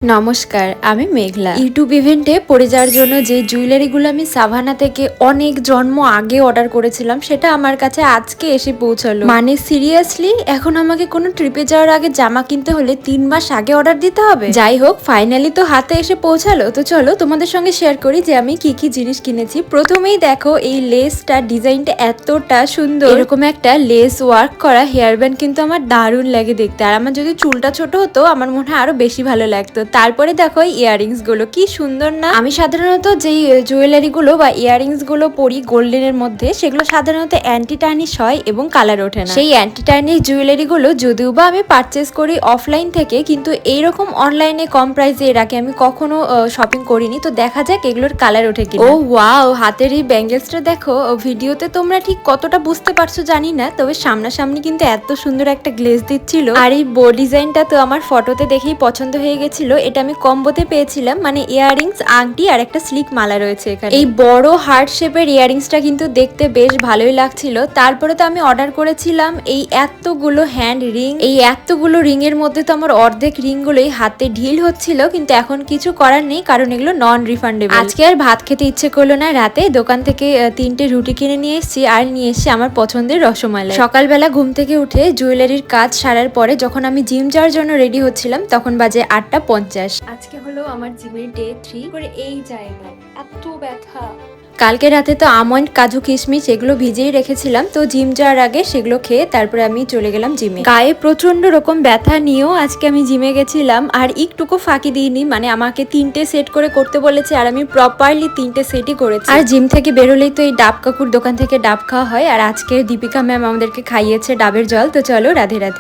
নমস্কার, আমি মেঘলা। ইউটিউব ইভেন্টে পড়ে যাওয়ার জন্য যে জুয়েলারিগুলো আমি সাভানা থেকে অনেক জন্ম আগে অর্ডার করেছিলাম সেটা আমার কাছে আজকে এসে পৌঁছালো। মানে সিরিয়াসলি এখন আমাকে কোনো ট্রিপে যাওয়ার আগে জামা কিনতে হলে 3 মাস আগে অর্ডার দিতে হবে? যাই হোক, ফাইনালি তো হাতে এসে পৌঁছালো। তো চলো তোমাদের সঙ্গে শেয়ার করি যে আমি কি কি জিনিস কিনেছি। প্রথমেই দেখো এই লেসটা, ডিজাইনটা এতটা সুন্দর। এরকম একটা লেস ওয়ার্ক করা হেয়ার ব্যান্ড কিন্তু আমার দারুণ লাগে দেখতে। আর আমার যদি চুলটা ছোট হতো আমার মনে হয় আরো বেশি ভালো লাগতো। তারপরে দেখো ইয়াররিংস গুলো কি সুন্দর না। আমি সাধারণত যেই জুয়েলারি গুলো বা ইয়াররিংস গুলো পরি গোল্ডেনের মধ্যে, সেগুলো সাধারণত অ্যান্টি টার্নিশ হয় এবং কালার ওঠে না। সেই অ্যান্টি টার্নিশ জুয়েলারি গুলো যদিও বা আমি পারচেস করি অফলাইন থেকে, কিন্তু এইরকম অনলাইনে কম প্রাইসে এর আগে আমি কখনো শপিং করিনি। তো দেখা যাক এগুলোর কালার ওঠে কিনা। ও ওয়াও, হাতের এই ব্যাঙ্গেলসটা দেখো। ভিডিওতে তোমরা ঠিক কতটা বুঝতে পারছো জানি না, তবে সামনাসামনি কিন্তু এত সুন্দর একটা গ্লেজ দিচ্ছিল। আর এই বো ডিজাইনটা তো আমার ফটোতে দেখেই পছন্দ হয়ে গেছিল। এটা আমি কম্বোতে পেয়েছিলাম, মানে ইয়াররিংস, আংটি আর একটা স্লিক মালা রয়েছে এখানে। এই বড় হার্ট শেপের ইয়াররিংসটা কিন্তু দেখতে বেশ ভালোই লাগছিল। তারপরে তো আমি অর্ডার করেছিলাম এই এতগুলো হ্যান্ড রিং। এই এতগুলো রিং এর মধ্যে তো আমার অর্ধেক রিং গুলোই হাতে ঢিল হচ্ছিল, কিন্তু এখন কিছু করার নেই কারণ এগুলো নন রিফান্ডেবল। আজকে আর ভাত খেতে ইচ্ছে করলো না। রাতে দোকান থেকে 3টে রুটি কিনে নিয়ে এসেছি আর নিয়ে এসেছি আমার পছন্দের রসমালাই। সকালবেলা ঘুম থেকে উঠে জুয়েলারির কাজ সারার পরে যখন আমি জিম যাওয়ার জন্য রেডি হচ্ছিলাম তখন বাজে 8:50। আজকে হলো আমার জিমের ডে 3 করে এই জায়গায় এত ব্যথা। কালকে রাতে তো আমন্ড, কাজু, কিশমিশ এগুলো ভিজিয়ে রেখেছিলাম। তো জিম যাওয়ার আগে সেগুলো খেয়ে তারপরে আমি চলে গেলাম জিমে। গায়ে প্রচন্ড রকম ব্যথা নিয়েও আজকে আমি জিমে গেছিলাম আর একটুকু ফাঁকি দিইনি। মানে আমাকে 3টে সেট করে করতে বলেছে আর আমি প্রপারলি 3টে সেটই করেছি। আর জিম থেকে বেরোলেই তো এই ডাব কাকুর দোকান থেকে ডাব খাওয়া হয়। আর আজকে দীপিকা ম্যাম আমাদেরকে খাইয়েছে ডাবের জল। তো চলো, রাধে রাধে।